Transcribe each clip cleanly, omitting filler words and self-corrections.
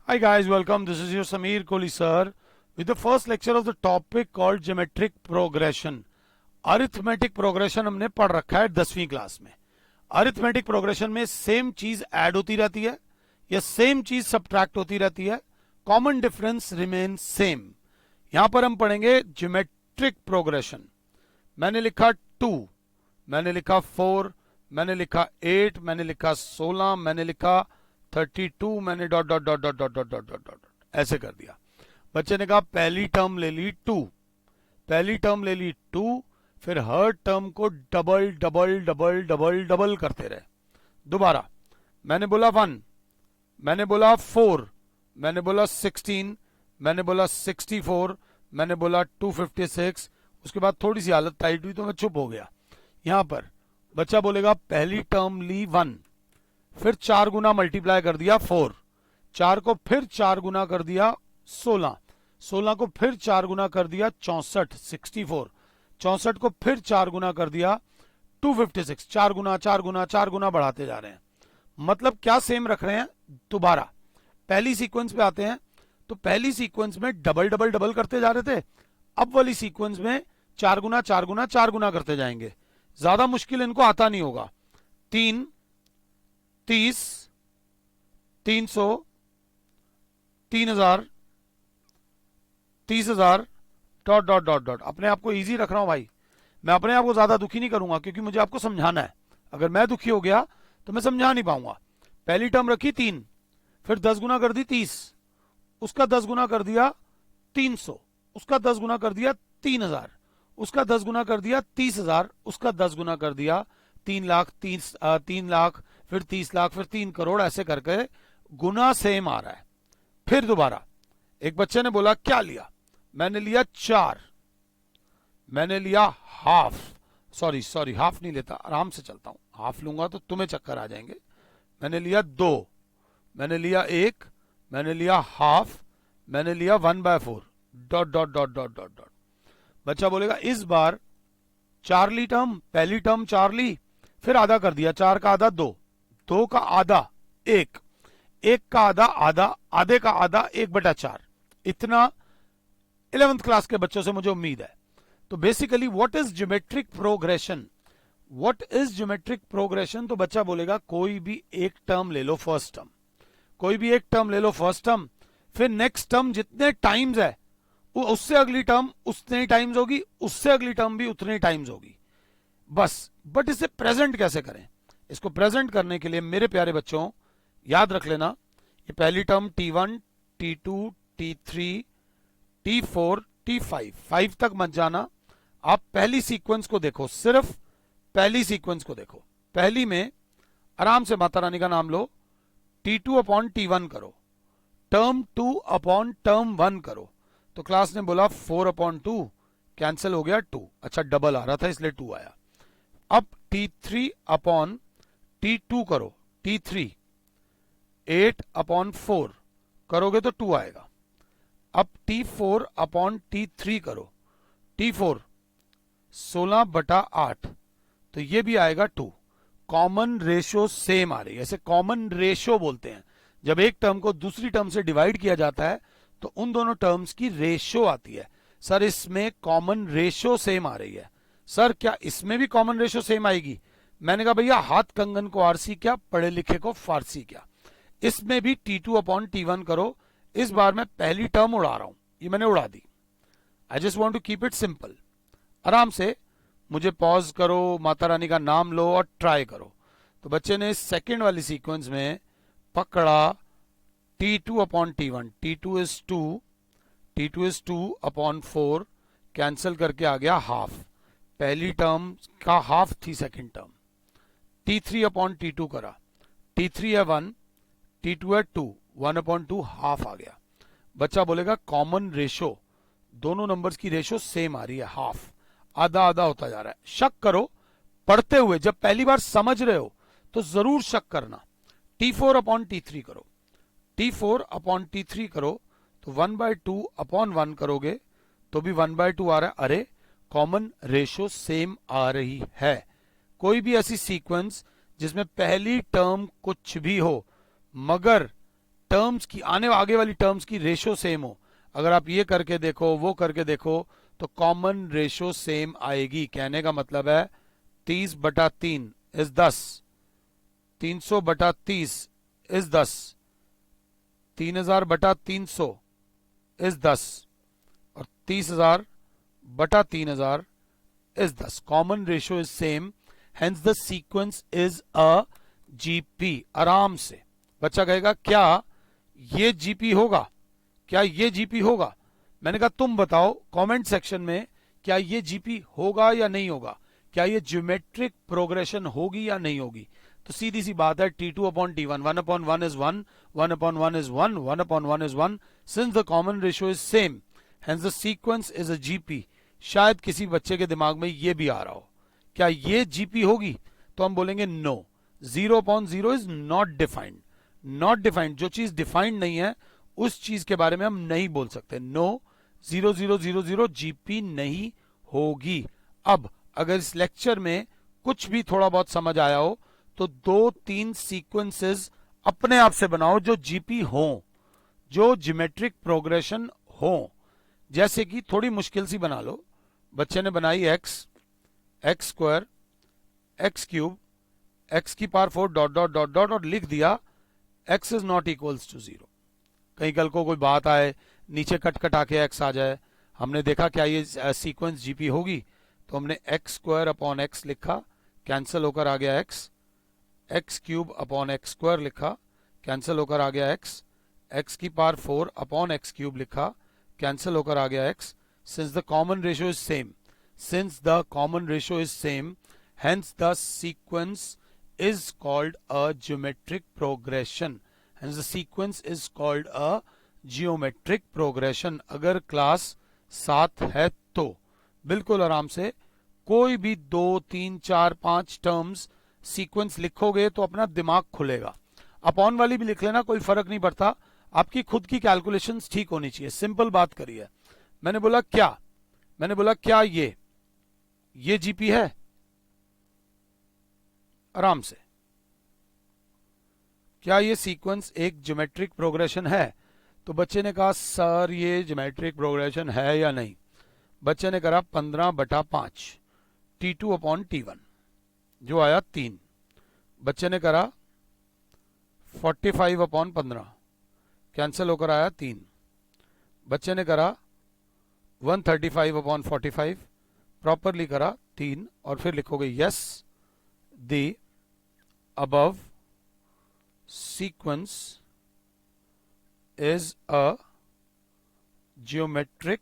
Hi guys, welcome. This is your Sameer Kohli sir with the first lecture of the topic called geometric progression. Arithmetic progression हमने पढ़ रखा है 10वीं class में. Arithmetic progression में same चीज add होती रहती है या सेम चीज सब्ट्रैक्ट होती रहती है. Common difference remain same. यहां पर हम पढ़ेंगे ज्योमेट्रिक प्रोग्रेशन. मैंने लिखा 2, मैंने लिखा 4, मैंने लिखा 8, मैंने लिखा 16, मैंने लिखा 32, मैंने dot dot dot dot dot dot dot dot dot ऐसे कर दिया. बच्चे ने कहा पहली टर्म ले ली 2, पहली टर्म ले ली 2, फिर हर टर्म को double double double double double करते रहे. दोबारा मैंने बोला 1, मैंने बोला 4, मैंने बोला 16, मैंने बोला 64, मैंने बोला 256. उसके बाद थोड़ी सी हालत टाइट हुई तो मैं चुप हो गया. यहां पर बच्चा बोलेगा पहली टर्म ली 1, फिर 4 गुना मल्टीप्लाई कर दिया 4, 4 को फिर 4 गुना कर दिया 16, 16 को फिर 4 गुना कर दिया 64, 64, 64 को फिर 4 गुना कर दिया 256. 4 गुना 4 गुना 4 गुना बढ़ाते जा रहे हैं. मतलब क्या सेम रख रहे हैं. दोबारा पहली सीक्वेंस पे आते हैं तो पहली सीक्वेंस में डबल डबल डबल करते जा रहे थे. अब वाली सीक्वेंस में 4 गुना 4 गुना 4 गुना करते जाएंगे. ज्यादा मुश्किल इनको आता नहीं होगा. 3, 30, 300, 3000, 30,000 डॉट डॉट डॉट डॉट. अपने आप को इजी रख रहा हूं भाई. मैं अपने आप को ज्यादा दुखी नहीं करूंगा क्योंकि मुझे आपको समझाना है. अगर मैं दुखी हो गया तो मैं समझा नहीं पाऊंगा. पहली टर्म रखी 3, फिर 10 गुना कर दी 30, उसका 10 गुना कर दिया 300, उसका 10 गुना कर दिया 3000, उसका 10 गुना कर दिया 30,000, उसका 10 गुना कर दिया 3 लाख, 3 लाख, फिर 30 लाख, फिर 3 करोड़. ऐसे करके गुना सेम आ रहा है. फिर दोबारा एक बच्चे ने बोला क्या लिया. मैंने लिया 4, मैंने लिया हाफ, सॉरी हाफ नहीं लेता, आराम से चलता हूं. हाफ लूंगा तो तुम्हें चक्कर आ जाएंगे. मैंने लिया 2, मैंने लिया 1, मैंने लिया हाफ, मैंने लिया 1/4 dot dot dot dot dot dot. बच्चा बोलेगा इस बार 4 ली टर्म, पहली टर्म 4 ली, फिर आधा कर दिया. 4 का आधा 2, 2 का आधा 1, 1 का आधा आधा, आधे का आधा 1/4. इतना 11th क्लास के बच्चों से मुझे उम्मीद है. तो basically what is geometric progression. What is geometric progression. तो बच्चा बोलेगा कोई भी एक टर्म ले लो फर्स्ट टर्म, कोई भी एक टर्म ले लो फर्स्ट टर्म, फिर नेक्स्ट टर्म जितने टाइम्स है उससे अगली टर्म उतने ही टाइम्स होगी, उससे अगली टर्म भी उतने ही टाइम्स होगी बस. बट इसे प्रेजेंट कैसे करें. इसको प्रेजेंट करने के लिए मेरे प्यारे बच्चों याद रख लेना, ये पहली term T1, T2, T3, T4, T5, 5 तक मत जाना. आप पहली सीक्वेंस को देखो, सिर्फ पहली सीक्वेंस को देखो. पहली में आराम से माता रानी का नाम लो, T2 अपॉन T1 करो, टर्म 2 अपॉन टर्म 1 करो. तो क्लास ने बोला 4 अपॉन 2, कैंसिल हो गया 2. अच्छा डबल आ रहा था इसलिए 2 आया. अब T3 अपॉन T2 करो, T3 8 अपॉन 4 करोगे तो 2 आएगा. अब T4 अपॉन T3 करो, T4 16/8, तो ये भी आएगा 2. कॉमन रेशो सेम आ रही है. ऐसे कॉमन रेशो बोलते हैं जब एक टर्म को दूसरी टर्म से डिवाइड किया जाता है तो उन दोनों टर्म्स की रेशो आती है. सर इसमें कॉमन रेशो सेम आ रही है. सर क्या इसमें भी कॉमन रेशो सेम आएगी. मैंने कहा भैया हाथ कंगन को आरसी क्या, पढ़े लिखे को फारसी क्या. इसमें भी T2 अपॉन T1 करो. इस बार मैं पहली टर्म उड़ा रहा हूं, ये मैंने उड़ा दी. I just want to keep it simple. आराम से मुझे पॉज करो, माता रानी का नाम लो और ट्राई करो. तो बच्चे ने सेकेंड वाली सीक्वेंस में पकड़ा T2 upon T1, T2 is 2, T2 is 2 upon 4, cancel करके आ गया हाफ. पहली टर्म का हाफ थी second term. T3 upon T2 करा, T3 है 1, T2 है 2, 1 अपॉन 2 हाफ आ गया. बच्चा बोलेगा कॉमन रेशो, दोनों नंबर्स की रेशो सेम आ रही है, हाफ, आधा आधा होता जा रहा है. शक करो पढ़ते हुए, जब पहली बार समझ रहे हो तो जरूर शक करना. T4 अपॉन T3 करो, T4 अपॉन T3 करो तो 1/2 अपॉन 1 करोगे तो भी 1/2 आ रहा है. अरे कॉमन रेशो सेम आ रही है. कोई भी ऐसी सीक्वेंस जिसमें पहली टर्म कुछ भी हो मगर टर्म्स की आगे वाली टर्म्स की रेशो सेम हो, अगर आप ये करके देखो वो करके देखो तो कॉमन रेशो सेम आएगी। कहने का मतलब है 30/3 इज 10, 300/30 इज 10, 3000/300 इज 10 और 30,000/3000 is 10. Common ratio is same, hence the sequence is a GP. आराम से बच्चा कहेगा क्या ये GP होगा, क्या ये GP होगा? मैंने कहा तुम बताओ कमेंट सेक्शन में, क्या ये GP होगा या नहीं होगा, क्या ये ज्योमेट्रिक प्रोग्रेशन होगी या नहीं होगी? तो सीधी सी बात है, T2/T1, 1/1 is 1, 1/1 is 1, 1/1 is 1. Since the common ratio is same, hence the sequence is a GP. शायद किसी बच्चे के दिमाग में ये भी आ रहा हो, क्या ये GP होगी? तो हम बोलेंगे no, 0/0 is not defined. Not defined, जो चीज डिफाइंड नहीं है उस चीज के बारे में हम नहीं बोल सकते। नो, 0000 GP नहीं होगी। अब अगर इस लेक्चर में कुछ भी थोड़ा बहुत समझ आया हो तो 2-3 सीक्वेंसेस अपने आप से बनाओ जो GP हो, जो ज्योमेट्रिक प्रोग्रेशन हो। जैसे कि थोड़ी मुश्किल सी बना लो, बच्चे ने बनाई x, x², x³ x⁴ dot dot dot dot और लिख दिया x is not equals to 0। कहीं कल को कोई बात आए, नीचे कट कटा के x आ जाए, हमने देखा क्या ये सीक्वेंस GP होगी, तो हमने x² x लिखा, कैंसिल होकर आ गया x, x³ x² लिखा, कैंसिल होकर आ गया x, x⁴ x³ लिखा, कैंसिल होकर आ गया x. Since the common ratio is same, hence the sequence is called a geometric progression. Hence the sequence is called a geometric progression. अगर class 7 है तो बिल्कुल आराम से कोई भी 2, 3, 4, 5 टर्म्स सीक्वेंस लिखोगे तो अपना दिमाग खुलेगा। अपॉन वाली भी लिख लेना, कोई फर्क नहीं पड़ता, आपकी खुद की कैलकुलेशंस ठीक होनी चाहिए। सिंपल बात करिए, मैंने बोला क्या ये GP है? आराम से, क्या ये सीक्वेंस एक ज्योमेट्रिक प्रोग्रेशन है? तो बच्चे ने कहा सर ये ज्योमेट्रिक प्रोग्रेशन है या नहीं? बच्चे ने करा 15/5 T2/T1 जो आया 3। बच्चे ने करा 45/15 कैंसिल होकर आया 3। बच्चे ने करा 135/45 प्रॉपरली करा 3 और फिर लिखोगे yes the above sequence is a geometric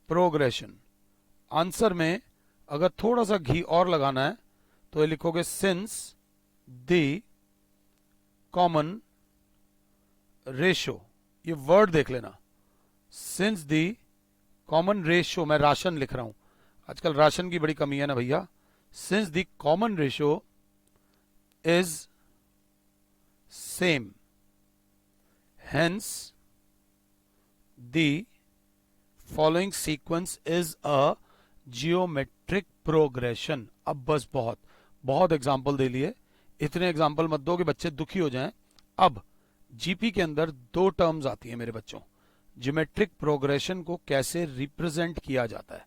progression. Answer में अगर थोड़ा सा घी और लगाना है तो ये लिखोगे सिंस द कॉमन रेशो। ये वर्ड देख लेना, सिंस द कॉमन रेशो, मैं राशन लिख रहा हूं, आजकल राशन की बड़ी कमी है ना भैया। Since the common ratio is same, hence the following sequence is a geometric progression. अब बस बहुत एग्जाम्पल दे लिए, इतने एग्जाम्पल मत दो कि बच्चे दुखी हो जाएं। अब GP के अंदर 2 टर्म्स आती है मेरे बच्चों, ज्योमेट्रिक प्रोग्रेशन को कैसे रिप्रेजेंट किया जाता है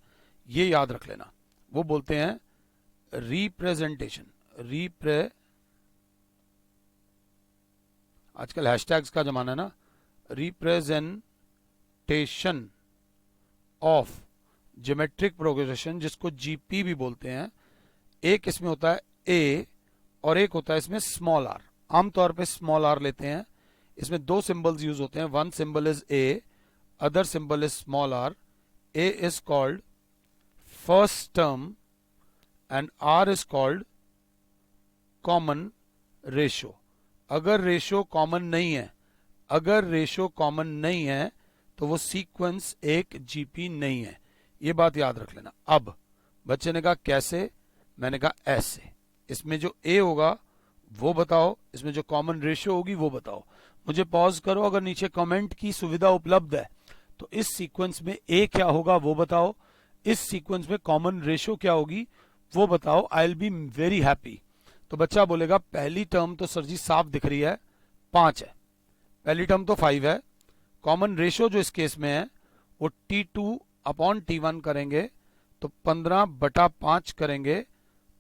ये याद रख लेना। वो बोलते हैं रिप्रेजेंटेशन, आजकल हैशटैग्स का जमाना है ना, रिप्रेजेंटेशन ऑफ ज्योमेट्रिक प्रोग्रेशन, जिसको GP भी बोलते हैं। एक इसमें होता है A और एक होता है इसमें स्मॉल r। आमतौर पे स्मॉल r लेते हैं, इसमें 2 सिंबल्स यूज होते हैं, one symbol is A, other symbol is small r. A is called first term and R is called common ratio. अगर रेशियो कॉमन नहीं है, तो वो सीक्वेंस एक GP नहीं है, ये बात याद रख लेना। अब बच्चे ने कहा कैसे, मैंने कहा ऐसे, इसमें जो A होगा वो बताओ, इसमें जो कॉमन रेशियो होगी वो बताओ। मुझे पॉज करो, अगर नीचे कमेंट की सुविधा उपलब्ध है तो इस सीक्वेंस में A क्या होगा वो बताओ, इस सीक्वेंस में कॉमन रेशियो क्या होगी वो बताओ। I will be very happy. तो बच्चा बोलेगा पहली टर्म तो सर जी साफ दिख रही है 5 है, पहली टर्म तो 5 है, कॉमन रेशियो जो इस केस में है वो T2 अपॉन T1 करेंगे तो 15/5 करेंगे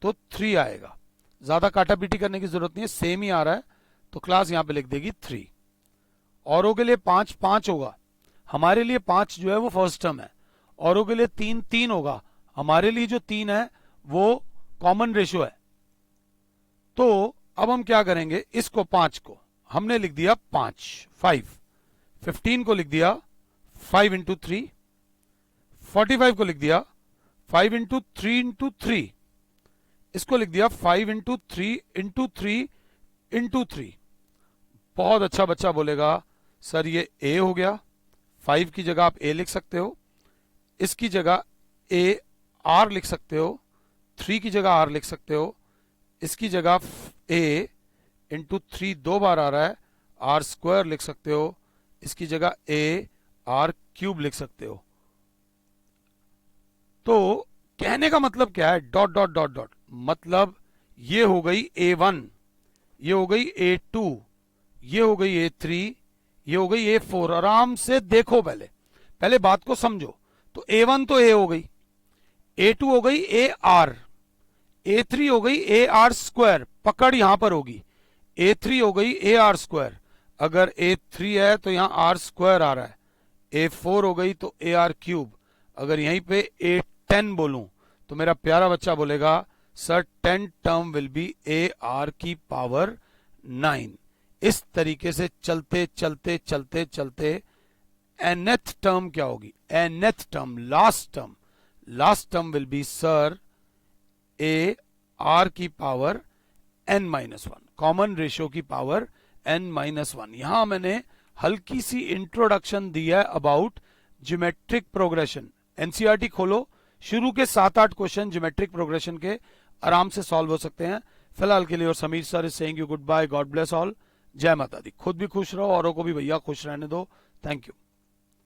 तो 3 आएगा। ज्यादा काटापीटी करने की जरूरत नहीं है, सेम ही आ रहा है तो क्लास यहां पे लिख देगी 3। औरों के लिए 5 होगा, हमारे लिए 5 जो है वो फर्स्ट टर्म है। औरों के लिए 3 होगा, हमारे लिए जो 3 है वो कॉमन रेशियो है। तो अब हम क्या करेंगे, इसको 5 को हमने लिख दिया 5, 15 को लिख दिया 5 इंटू 3, 45 को लिख दिया 5 इंटू 3 इंटू 3, इसको लिख दिया 5 इंटू 3 इंटू 3 इंटू 3। बहुत अच्छा बच्चा बोलेगा सर ये a हो गया, 5 की जगह आप a लिख सकते हो, इसकी जगह a r लिख सकते हो, 3 की जगह r लिख सकते हो, इसकी जगह a इंटू 3 2 बार आ रहा है, r स्क्वायर लिख सकते हो, इसकी जगह a r क्यूब लिख सकते हो। तो कहने का मतलब क्या है, डॉट डॉट डॉट डॉट, मतलब ये हो गई a1, ये हो गई a2, ये हो गई a3, ये हो गई a4। आराम से देखो, पहले बात को समझो। तो a1 तो a हो गई, a2 हो गई ar, a3 हो गई ar स्क्वायर, पकड़ यहां पर होगी, a3 हो गई ar स्क्वायर, अगर a3 है तो यहां r स्क्वायर आ रहा है, a4 हो गई तो ar क्यूब, अगर यहीं पे a10 बोलूं तो मेरा प्यारा बच्चा बोलेगा sir 10 term will be ar की पावर 9। इस तरीके से चलते चलते चलते चलते nth टर्म क्या होगी, nth term last term will be sir ar की पावर n-1, कॉमन रेशियो की पावर n-1। यहां मैंने हल्की सी इंट्रोडक्शन दी है अबाउट ज्योमेट्रिक प्रोग्रेशन। एनसीईआरटी खोलो, शुरू के 7-8 क्वेश्चन ज्योमेट्रिक प्रोग्रेशन के आराम से सॉल्व हो सकते हैं। फिलहाल के लिए और Sameer sir is saying you good bye, God bless all, जय माता दी। खुद भी खुश रहो, औरों को भी भैया खुश रहने दो। Thank you.